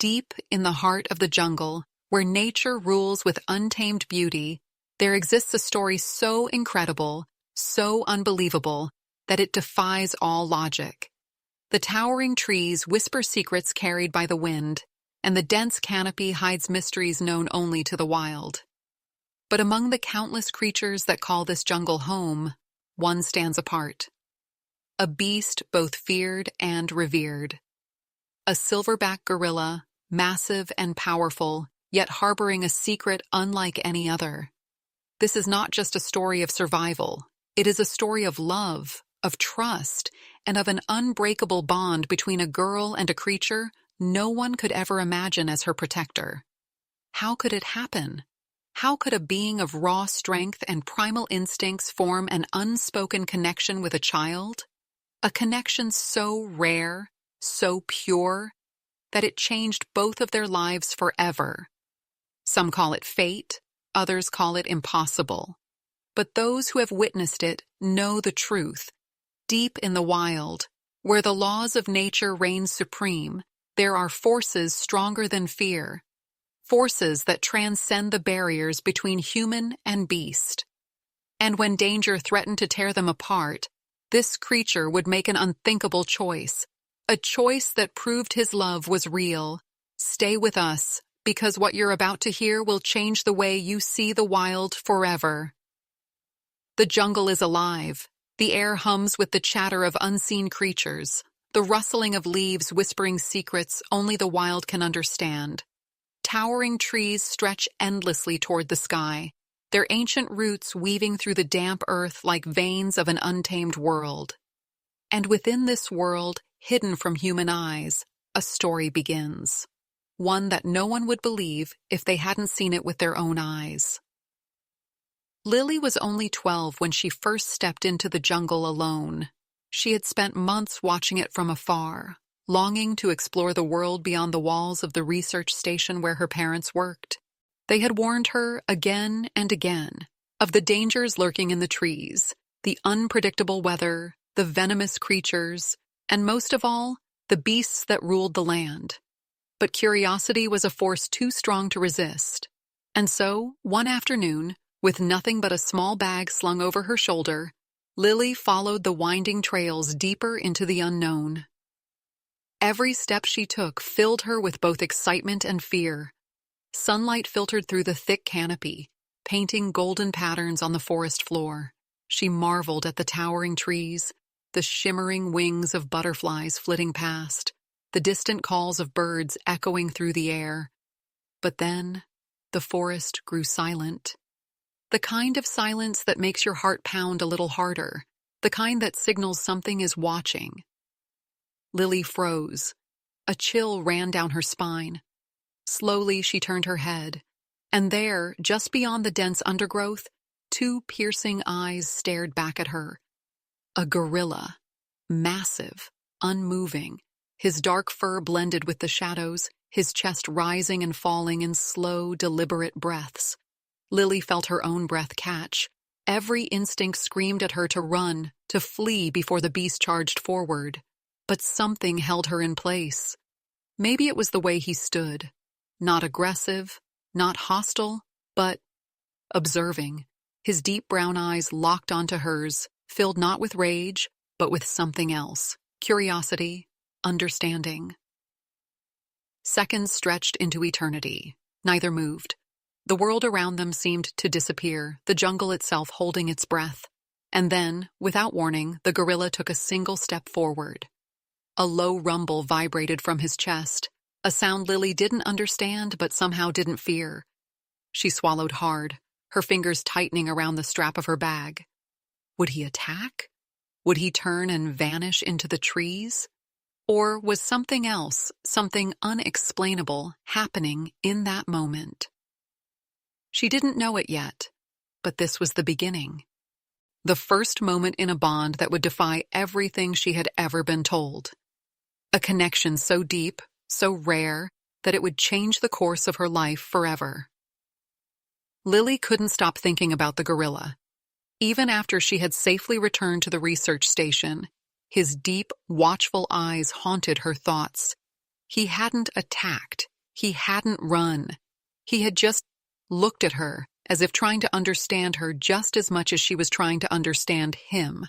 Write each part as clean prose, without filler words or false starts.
Deep in the heart of the jungle, where nature rules with untamed beauty, there exists a story so incredible, so unbelievable, that it defies all logic. The towering trees whisper secrets carried by the wind, and the dense canopy hides mysteries known only to the wild. But among the countless creatures that call this jungle home, one stands apart. A beast both feared and revered. A silverback gorilla, massive and powerful, yet harboring a secret unlike any other. This is not just a story of survival. It is a story of love, of trust, and of an unbreakable bond between a girl and a creature no one could ever imagine as her protector. How could it happen? How could a being of raw strength and primal instincts form an unspoken connection with a child? A connection so rare, so pure, that it changed both of their lives forever. Some call it fate, others call it impossible. But those who have witnessed it know the truth. Deep in the wild, where the laws of nature reign supreme, there are forces stronger than fear, forces that transcend the barriers between human and beast. And when danger threatened to tear them apart, this creature would make an unthinkable choice, a choice that proved his love was real. Stay with us, because what you're about to hear will change the way you see the wild forever. The jungle is alive. The air hums with the chatter of unseen creatures, the rustling of leaves whispering secrets only the wild can understand. Towering trees stretch endlessly toward the sky, their ancient roots weaving through the damp earth like veins of an untamed world. And within this world, hidden from human eyes, a story begins. One that no one would believe if they hadn't seen it with their own eyes. Lily was only 12 when she first stepped into the jungle alone. She had spent months watching it from afar, longing to explore the world beyond the walls of the research station where her parents worked. They had warned her again and again of the dangers lurking in the trees, the unpredictable weather, the venomous creatures, and most of all, the beasts that ruled the land. But curiosity was a force too strong to resist. And so, one afternoon, with nothing but a small bag slung over her shoulder, Lily followed the winding trails deeper into the unknown. Every step she took filled her with both excitement and fear. Sunlight filtered through the thick canopy, painting golden patterns on the forest floor. She marveled at the towering trees, the shimmering wings of butterflies flitting past, the distant calls of birds echoing through the air. But then, the forest grew silent. The kind of silence that makes your heart pound a little harder, the kind that signals something is watching. Lily froze. A chill ran down her spine. Slowly she turned her head, and there, just beyond the dense undergrowth, two piercing eyes stared back at her. A gorilla, massive, unmoving, his dark fur blended with the shadows, his chest rising and falling in slow, deliberate breaths. Lily felt her own breath catch. Every instinct screamed at her to run, to flee before the beast charged forward. But something held her in place. Maybe it was the way he stood. Not aggressive, not hostile, but observing. His deep brown eyes locked onto hers, filled not with rage, but with something else. Curiosity, understanding. Seconds stretched into eternity. Neither moved. The world around them seemed to disappear, the jungle itself holding its breath. And then, without warning, the gorilla took a single step forward. A low rumble vibrated from his chest, a sound Lily didn't understand but somehow didn't fear. She swallowed hard, her fingers tightening around the strap of her bag. Would he attack? Would he turn and vanish into the trees? Or was something else, something unexplainable, happening in that moment? She didn't know it yet, but this was the beginning. The first moment in a bond that would defy everything she had ever been told. A connection so deep, so rare, that it would change the course of her life forever. Lily couldn't stop thinking about the gorilla. Even after she had safely returned to the research station, his deep, watchful eyes haunted her thoughts. He hadn't attacked. He hadn't run. He had just looked at her, as if trying to understand her just as much as she was trying to understand him.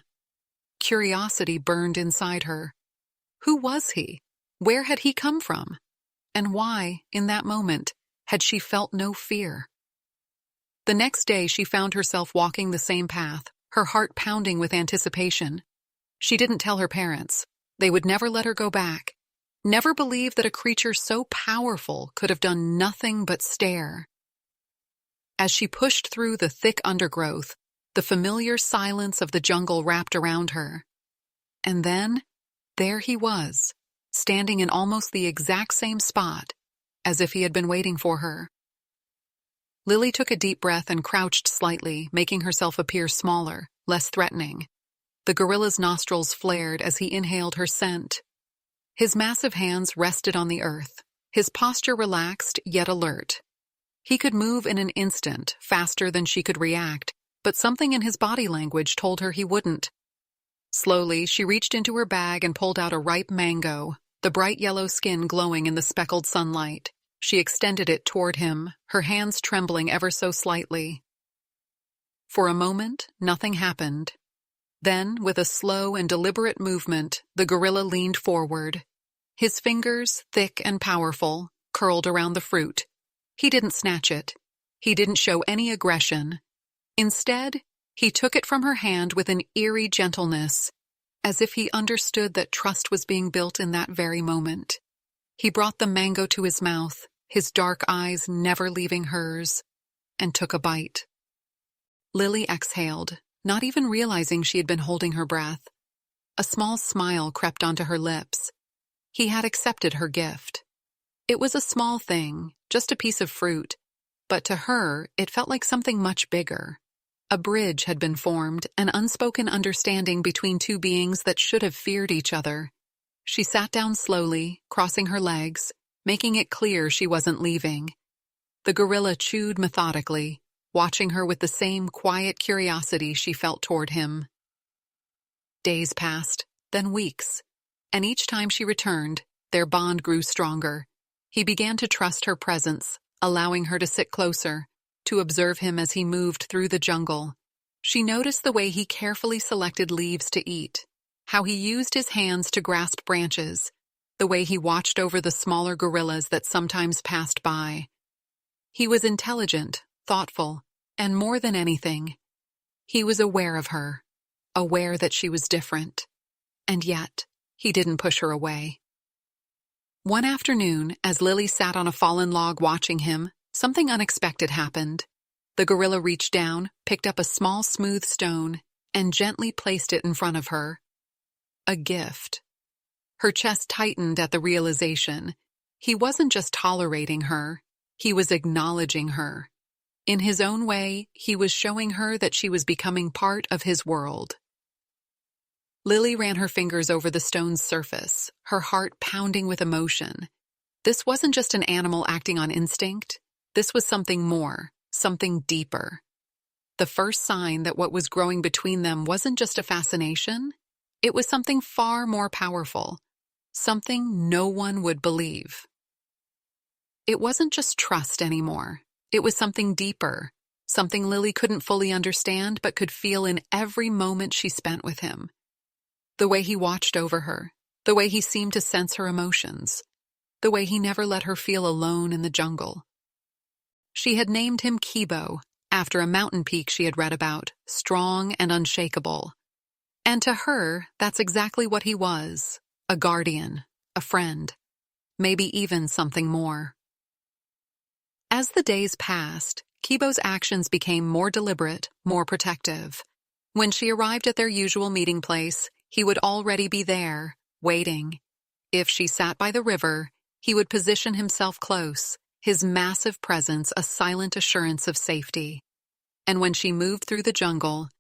Curiosity burned inside her. Who was he? Where had he come from? And why, in that moment, had she felt no fear? The next day she found herself walking the same path, her heart pounding with anticipation. She didn't tell her parents. They would never let her go back. Never believe that a creature so powerful could have done nothing but stare. As she pushed through the thick undergrowth, the familiar silence of the jungle wrapped around her. And then, there he was, standing in almost the exact same spot, as if he had been waiting for her. Lily took a deep breath and crouched slightly, making herself appear smaller, less threatening. The gorilla's nostrils flared as he inhaled her scent. His massive hands rested on the earth, his posture relaxed yet alert. He could move in an instant, faster than she could react, but something in his body language told her he wouldn't. Slowly, she reached into her bag and pulled out a ripe mango, the bright yellow skin glowing in the speckled sunlight. She extended it toward him, her hands trembling ever so slightly. For a moment, nothing happened. Then, with a slow and deliberate movement, the gorilla leaned forward. His fingers, thick and powerful, curled around the fruit. He didn't snatch it. He didn't show any aggression. Instead, he took it from her hand with an eerie gentleness, as if he understood that trust was being built in that very moment. He brought the mango to his mouth, his dark eyes never leaving hers, and took a bite. Lily exhaled, not even realizing she had been holding her breath. A small smile crept onto her lips. He had accepted her gift. It was a small thing, just a piece of fruit, but to her, it felt like something much bigger. A bridge had been formed, an unspoken understanding between two beings that should have feared each other. She sat down slowly, crossing her legs, making it clear she wasn't leaving. The gorilla chewed methodically, watching her with the same quiet curiosity she felt toward him. Days passed, then weeks, and each time she returned, their bond grew stronger. He began to trust her presence, allowing her to sit closer, to observe him as he moved through the jungle. She noticed the way he carefully selected leaves to eat, how he used his hands to grasp branches, the way he watched over the smaller gorillas that sometimes passed by. He was intelligent, thoughtful, and more than anything, he was aware of her, aware that she was different. And yet, he didn't push her away. One afternoon, as Lily sat on a fallen log watching him, something unexpected happened. The gorilla reached down, picked up a small smooth stone, and gently placed it in front of her. A gift. Her chest tightened at the realization. He wasn't just tolerating her, he was acknowledging her. In his own way, he was showing her that she was becoming part of his world. Lily ran her fingers over the stone's surface, her heart pounding with emotion. This wasn't just an animal acting on instinct. This was something more, something deeper. The first sign that what was growing between them wasn't just a fascination. It was something far more powerful, something no one would believe. It wasn't just trust anymore. It was something deeper, something Lily couldn't fully understand but could feel in every moment she spent with him. The way he watched over her, the way he seemed to sense her emotions, the way he never let her feel alone in the jungle. She had named him Kibo, after a mountain peak she had read about, strong and unshakable. And to her, that's exactly what he was, a guardian, a friend, maybe even something more. As the days passed, Kibo's actions became more deliberate, more protective. When she arrived at their usual meeting place, he would already be there, waiting. If she sat by the river, he would position himself close, his massive presence a silent assurance of safety. And when she moved through the jungle,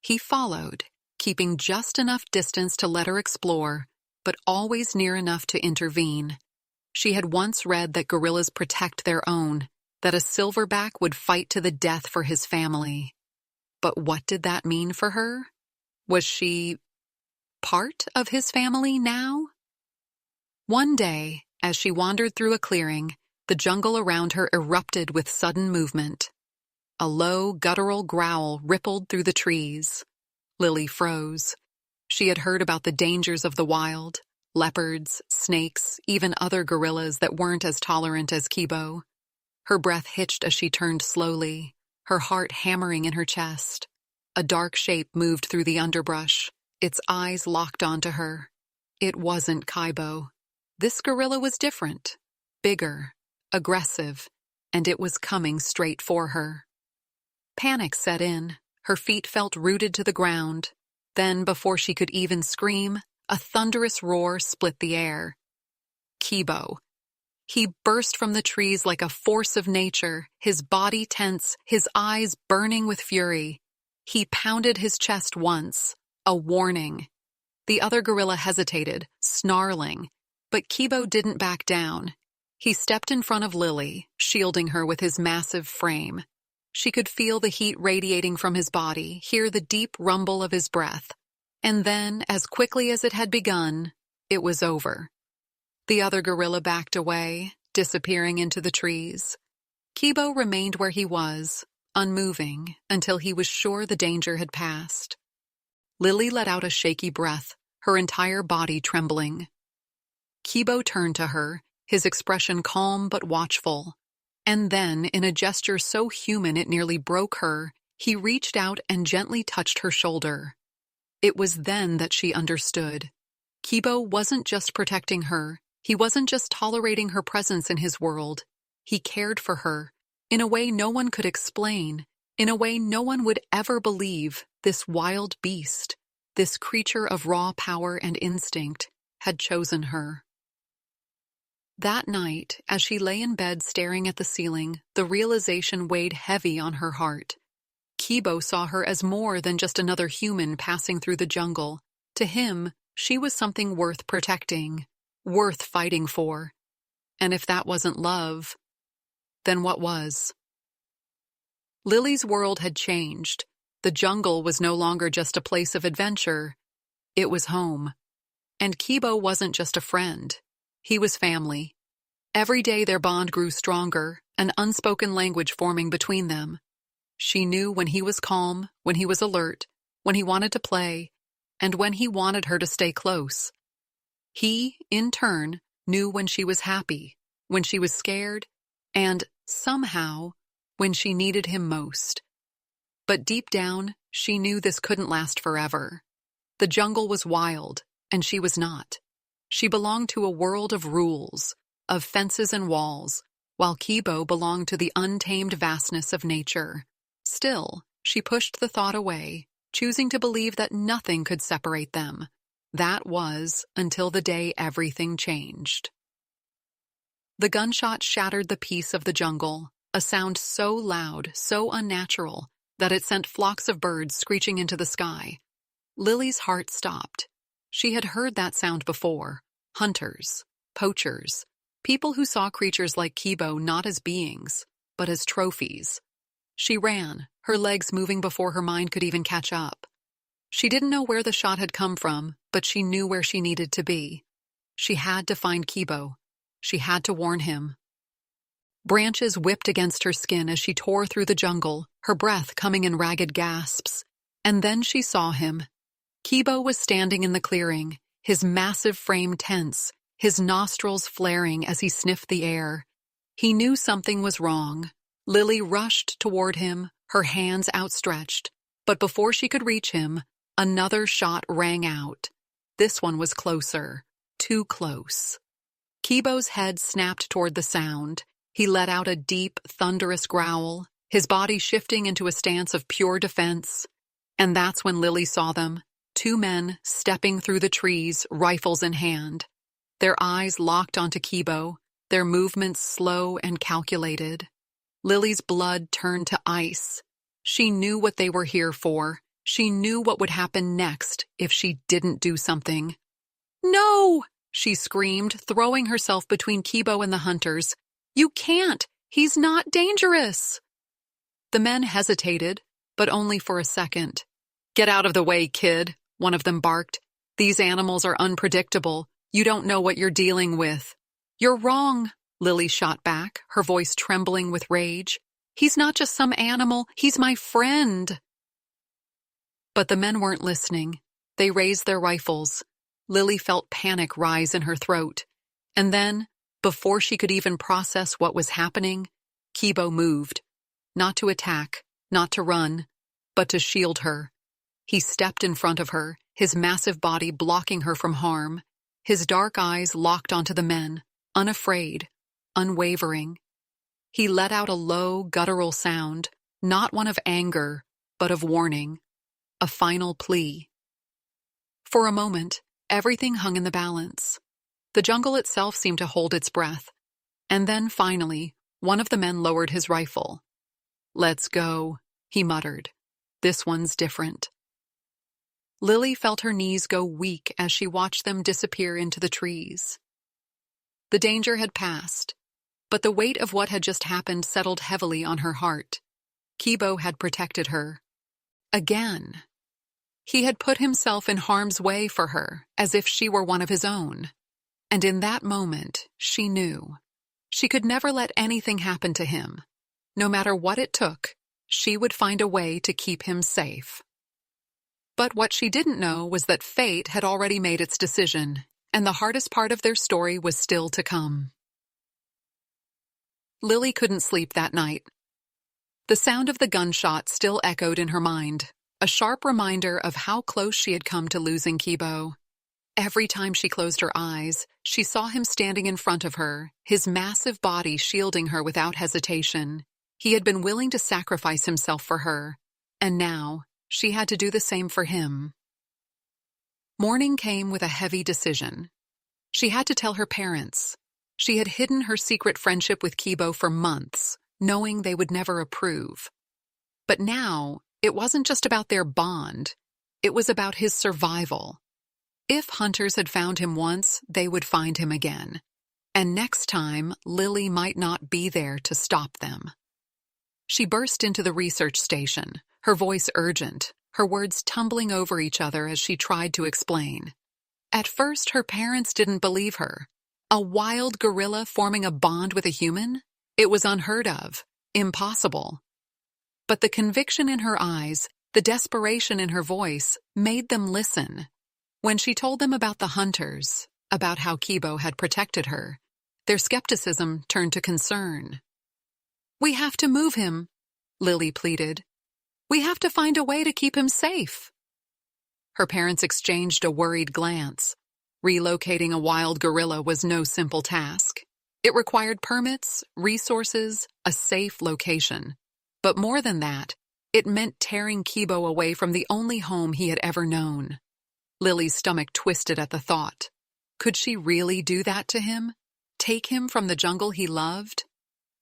he followed, keeping just enough distance to let her explore, but always near enough to intervene. She had once read that gorillas protect their own, that a silverback would fight to the death for his family. But what did that mean for her? Was she part of his family now? One day, as she wandered through a clearing, the jungle around her erupted with sudden movement. A low, guttural growl rippled through the trees. Lily froze. She had heard about the dangers of the wild, leopards, snakes, even other gorillas that weren't as tolerant as Kibo. Her breath hitched as she turned slowly, her heart hammering in her chest. A dark shape moved through the underbrush, its eyes locked onto her. It wasn't Kibo. This gorilla was different, bigger, aggressive, and it was coming straight for her. Panic set in. Her feet felt rooted to the ground. Then, before she could even scream, a thunderous roar split the air. Kibo. He burst from the trees like a force of nature, his body tense, his eyes burning with fury. He pounded his chest once, a warning. The other gorilla hesitated, snarling, but Kibo didn't back down. He stepped in front of Lily, shielding her with his massive frame. She could feel the heat radiating from his body, hear the deep rumble of his breath. And then, as quickly as it had begun, it was over. The other gorilla backed away, disappearing into the trees. Kibo remained where he was, unmoving, until he was sure the danger had passed. Lily let out a shaky breath, her entire body trembling. Kibo turned to her, his expression calm but watchful. And then, in a gesture so human it nearly broke her, he reached out and gently touched her shoulder. It was then that she understood. Kibo wasn't just protecting her. He wasn't just tolerating her presence in his world. He cared for her, in a way no one could explain, in a way no one would ever believe. This wild beast, this creature of raw power and instinct, had chosen her. That night, as she lay in bed staring at the ceiling, the realization weighed heavy on her heart. Kibo saw her as more than just another human passing through the jungle. To him, she was something worth protecting, worth fighting for. And if that wasn't love, then what was? Lily's world had changed. The jungle was no longer just a place of adventure. It was home. And Kibo wasn't just a friend. He was family. Every day their bond grew stronger, an unspoken language forming between them. She knew when he was calm, when he was alert, when he wanted to play, and when he wanted her to stay close. He, in turn, knew when she was happy, when she was scared, and, somehow, when she needed him most. But deep down, she knew this couldn't last forever. The jungle was wild, and she was not. She belonged to a world of rules, of fences and walls, while Kibo belonged to the untamed vastness of nature. Still, she pushed the thought away, choosing to believe that nothing could separate them. That was until the day everything changed. The gunshot shattered the peace of the jungle, a sound so loud, so unnatural, that it sent flocks of birds screeching into the sky. Lily's heart stopped. She had heard that sound before. Hunters, poachers, people who saw creatures like Kibo not as beings, but as trophies. She ran, her legs moving before her mind could even catch up. She didn't know where the shot had come from, but she knew where she needed to be. She had to find Kibo. She had to warn him. Branches whipped against her skin as she tore through the jungle, her breath coming in ragged gasps. And then she saw him. Kibo was standing in the clearing, his massive frame tense, his nostrils flaring as he sniffed the air. He knew something was wrong. Lily rushed toward him, her hands outstretched. But before she could reach him, another shot rang out. This one was closer, too close. Kibo's head snapped toward the sound. He let out a deep, thunderous growl, his body shifting into a stance of pure defense. And that's when Lily saw them, two men stepping through the trees, rifles in hand. Their eyes locked onto Kibo, their movements slow and calculated. Lily's blood turned to ice. She knew what they were here for. She knew what would happen next if she didn't do something. "No!" she screamed, throwing herself between Kibo and the hunters. "You can't! He's not dangerous!" The men hesitated, but only for a second. "Get out of the way, kid," one of them barked. "These animals are unpredictable. You don't know what you're dealing with." "You're wrong," Lily shot back, her voice trembling with rage. "He's not just some animal, he's my friend." But the men weren't listening. They raised their rifles. Lily felt panic rise in her throat. And then, before she could even process what was happening, Kibo moved. Not to attack, not to run, but to shield her. He stepped in front of her, his massive body blocking her from harm. His dark eyes locked onto the men, unafraid, unwavering. He let out a low, guttural sound, not one of anger, but of warning. A final plea. For a moment, everything hung in the balance. The jungle itself seemed to hold its breath. And then, finally, one of the men lowered his rifle. "Let's go," he muttered. "This one's different." Lily felt her knees go weak as she watched them disappear into the trees. The danger had passed, but the weight of what had just happened settled heavily on her heart. Kibo had protected her. Again. He had put himself in harm's way for her, as if she were one of his own. And in that moment, she knew. She could never let anything happen to him. No matter what it took, she would find a way to keep him safe. But what she didn't know was that fate had already made its decision, and the hardest part of their story was still to come. Lily couldn't sleep that night. The sound of the gunshot still echoed in her mind, a sharp reminder of how close she had come to losing Kibo. Every time she closed her eyes, she saw him standing in front of her, his massive body shielding her without hesitation. He had been willing to sacrifice himself for her, and now she had to do the same for him. Morning came with a heavy decision. She had to tell her parents. She had hidden her secret friendship with Kibo for months, knowing they would never approve. But now, it wasn't just about their bond. It was about his survival. If hunters had found him once, they would find him again. And next time, Lily might not be there to stop them. She burst into the research station, her voice urgent, her words tumbling over each other as she tried to explain. At first, her parents didn't believe her. A wild gorilla forming a bond with a human? It was unheard of, impossible. But the conviction in her eyes, the desperation in her voice, made them listen. When she told them about the hunters, about how Kibo had protected her, their skepticism turned to concern. "We have to move him," Lily pleaded. "We have to find a way to keep him safe." Her parents exchanged a worried glance. Relocating a wild gorilla was no simple task. It required permits, resources, a safe location. But more than that, it meant tearing Kibo away from the only home he had ever known. Lily's stomach twisted at the thought. Could she really do that to him? Take him from the jungle he loved?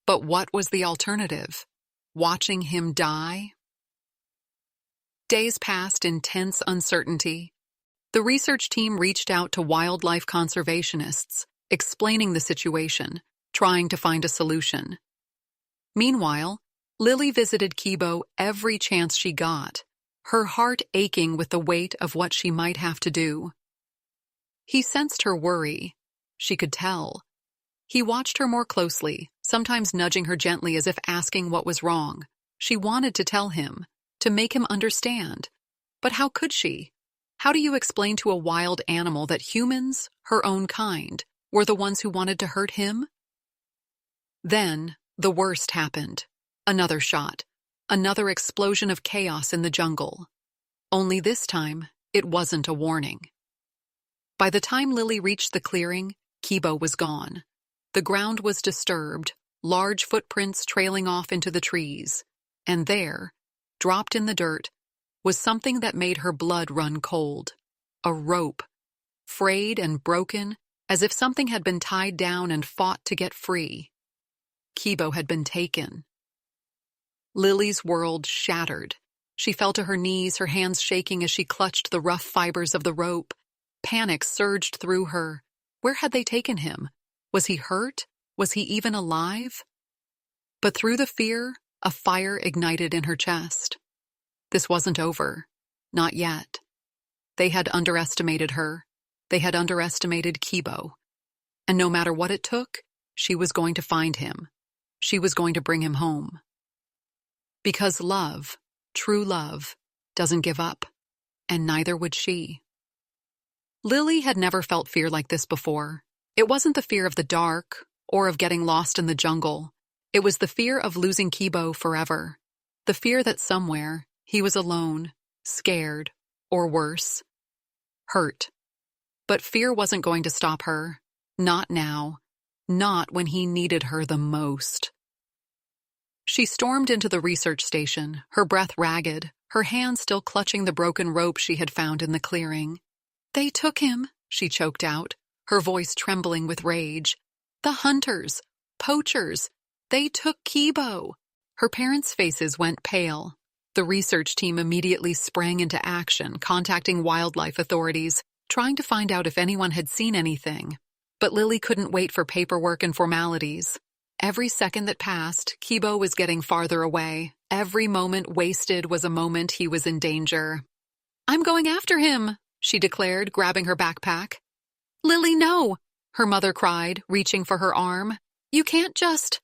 But what was the alternative? Watching him die? Days passed in tense uncertainty. The research team reached out to wildlife conservationists, explaining the situation, trying to find a solution. Meanwhile, Lily visited Kibo every chance she got, her heart aching with the weight of what she might have to do. He sensed her worry. She could tell. He watched her more closely, sometimes nudging her gently as if asking what was wrong. She wanted to tell him, to make him understand. But how could she? How do you explain to a wild animal that humans, her own kind, were the ones who wanted to hurt him? Then, the worst happened. Another shot. Another explosion of chaos in the jungle. Only this time, it wasn't a warning. By the time Lily reached the clearing, Kibo was gone. The ground was disturbed, large footprints trailing off into the trees. And there, dropped in the dirt, was something that made her blood run cold. A rope, frayed and broken, as if something had been tied down and fought to get free. Kibo had been taken. Lily's world shattered. She fell to her knees, her hands shaking as she clutched the rough fibers of the rope. Panic surged through her. Where had they taken him? Was he hurt? Was he even alive? But through the fear, a fire ignited in her chest. This wasn't over. Not yet. They had underestimated her. They had underestimated Kibo. And no matter what it took, She was going to find him. She was going to bring him home. Because love, true love, doesn't give up, and neither would she. Lily had never felt fear like this before. It wasn't the fear of the dark or of getting lost in the jungle. It was the fear of losing Kibo forever. The fear that somewhere he was alone, scared, or worse, hurt. But fear wasn't going to stop her. Not now. Not when he needed her the most. She stormed into the research station, her breath ragged, her hands still clutching the broken rope she had found in the clearing. "They took him," she choked out, her voice trembling with rage. "The hunters, poachers, they took Kibo." Her parents' faces went pale. The research team immediately sprang into action, contacting wildlife authorities, trying to find out if anyone had seen anything. But Lily couldn't wait for paperwork and formalities. Every second that passed, Kibo was getting farther away. Every moment wasted was a moment he was in danger. "I'm going after him," she declared, grabbing her backpack. "Lily, no," her mother cried, reaching for her arm. "You can't just—"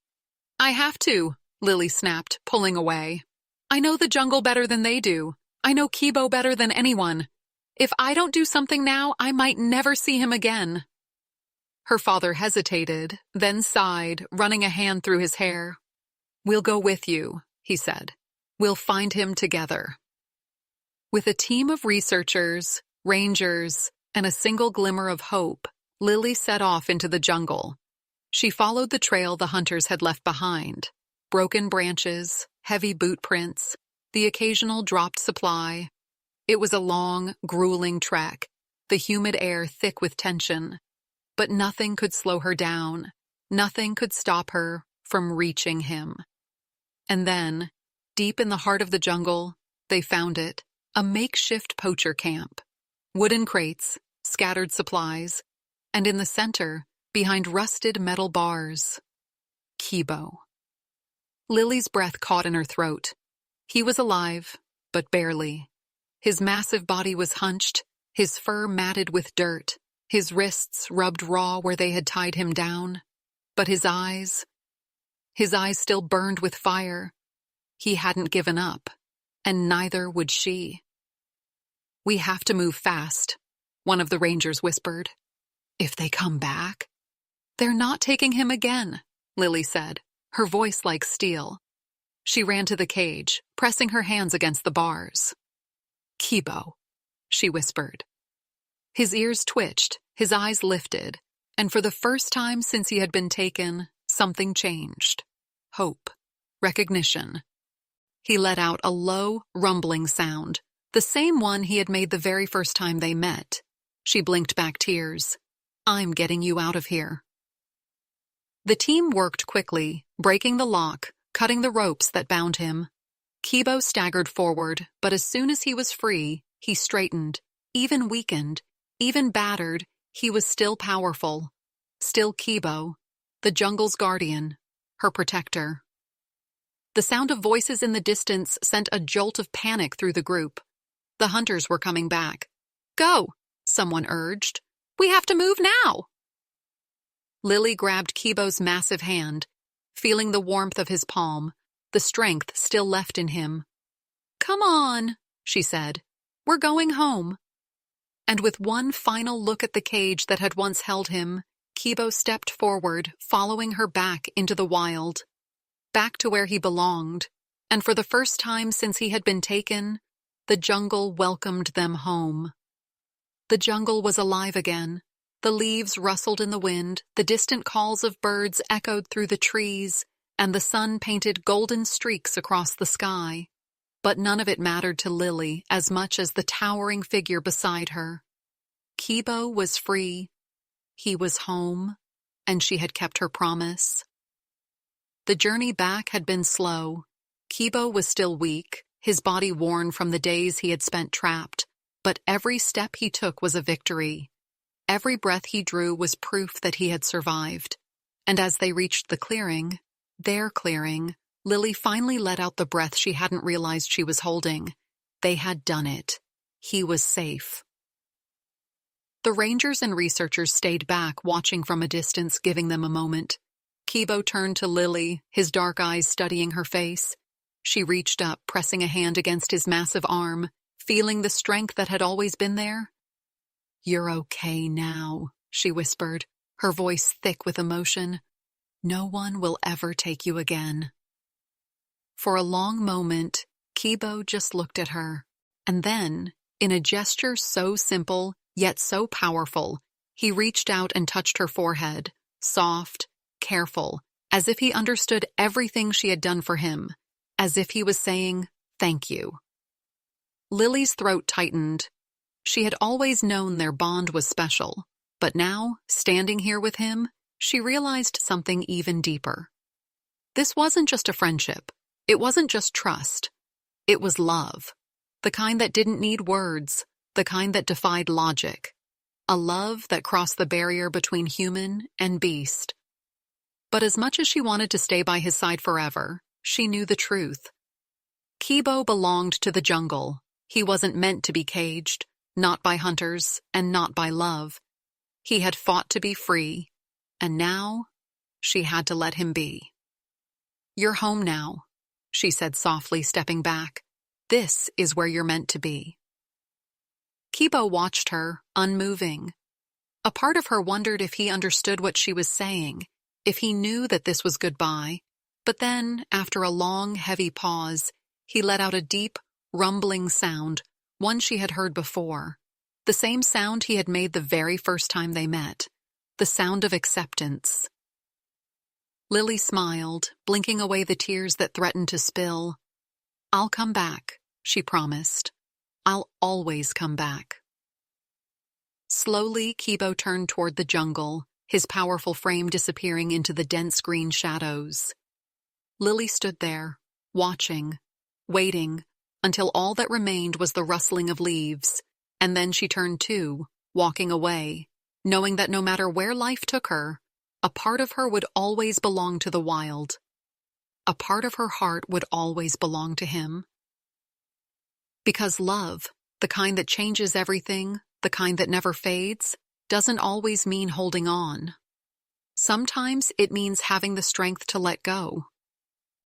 "I have to," Lily snapped, pulling away. "I know the jungle better than they do. I know Kibo better than anyone. If I don't do something now, I might never see him again." Her father hesitated, then sighed, running a hand through his hair. "We'll go with you," he said. "We'll find him together." With a team of researchers, rangers, and a single glimmer of hope, Lily set off into the jungle. She followed the trail the hunters had left behind. Broken branches, heavy boot prints, the occasional dropped supply. It was a long, grueling trek, the humid air thick with tension. But nothing could slow her down. Nothing could stop her from reaching him. And then, deep in the heart of the jungle, they found it, a makeshift poacher camp. Wooden crates, scattered supplies, and in the center, behind rusted metal bars, Kibo. Lily's breath caught in her throat. He was alive, but barely. His massive body was hunched, his fur matted with dirt, his wrists rubbed raw where they had tied him down. But his eyes still burned with fire. He hadn't given up, and neither would she. "We have to move fast," one of the rangers whispered. "If they come back—" "They're not taking him again," Lily said, her voice like steel. She ran to the cage, pressing her hands against the bars. "Kibo," she whispered. His ears twitched, his eyes lifted, and for the first time since he had been taken, something changed. Hope. Recognition. He let out a low, rumbling sound, the same one he had made the very first time they met. She blinked back tears. "I'm getting you out of here." The team worked quickly, breaking the lock, cutting the ropes that bound him. Kibo staggered forward, but as soon as he was free, he straightened. Even weakened, even battered, he was still powerful. Still Kibo, the jungle's guardian, her protector. The sound of voices in the distance sent a jolt of panic through the group. The hunters were coming back. "Go," someone urged. "We have to move now." Lily grabbed Kibo's massive hand, feeling the warmth of his palm, the strength still left in him. "Come on," she said. "We're going home." And with one final look at the cage that had once held him, Kibo stepped forward, following her back into the wild. Back to where he belonged, and for the first time since he had been taken, the jungle welcomed them home. The jungle was alive again. The leaves rustled in the wind, the distant calls of birds echoed through the trees, and the sun painted golden streaks across the sky. But none of it mattered to Lily as much as the towering figure beside her. Kibo was free, he was home, and she had kept her promise. The journey back had been slow. Kibo was still weak, his body worn from the days he had spent trapped, but every step he took was a victory. Every breath he drew was proof that he had survived. And as they reached the clearing, their clearing, Lily finally let out the breath she hadn't realized she was holding. They had done it. He was safe. The rangers and researchers stayed back, watching from a distance, giving them a moment. Kibo turned to Lily, his dark eyes studying her face. She reached up, pressing a hand against his massive arm, feeling the strength that had always been there. "You're okay now," she whispered, her voice thick with emotion. "No one will ever take you again." For a long moment, Kibo just looked at her, and then, in a gesture so simple, yet so powerful, he reached out and touched her forehead, soft, careful, as if he understood everything she had done for him, as if he was saying, "Thank you." Lily's throat tightened. She had always known their bond was special, but now, standing here with him, she realized something even deeper. This wasn't just a friendship. It wasn't just trust. It was love. The kind that didn't need words, the kind that defied logic. A love that crossed the barrier between human and beast. But as much as she wanted to stay by his side forever, she knew the truth. Kibo belonged to the jungle. He wasn't meant to be caged, not by hunters and not by love. He had fought to be free, and now she had to let him be. "You're home now," she said softly, stepping back. "This is where you're meant to be." Kibo watched her, unmoving. A part of her wondered if he understood what she was saying, if he knew that this was goodbye. But then, after a long, heavy pause, he let out a deep, rumbling sound, one she had heard before. The same sound he had made the very first time they met. The sound of acceptance. Lily smiled, blinking away the tears that threatened to spill. "I'll come back," she promised. "I'll always come back." Slowly, Kibo turned toward the jungle, his powerful frame disappearing into the dense green shadows. Lily stood there, watching, waiting, until all that remained was the rustling of leaves, and then she turned too, walking away, knowing that no matter where life took her, a part of her would always belong to the wild. A part of her heart would always belong to him. Because love, the kind that changes everything, the kind that never fades, doesn't always mean holding on. Sometimes it means having the strength to let go.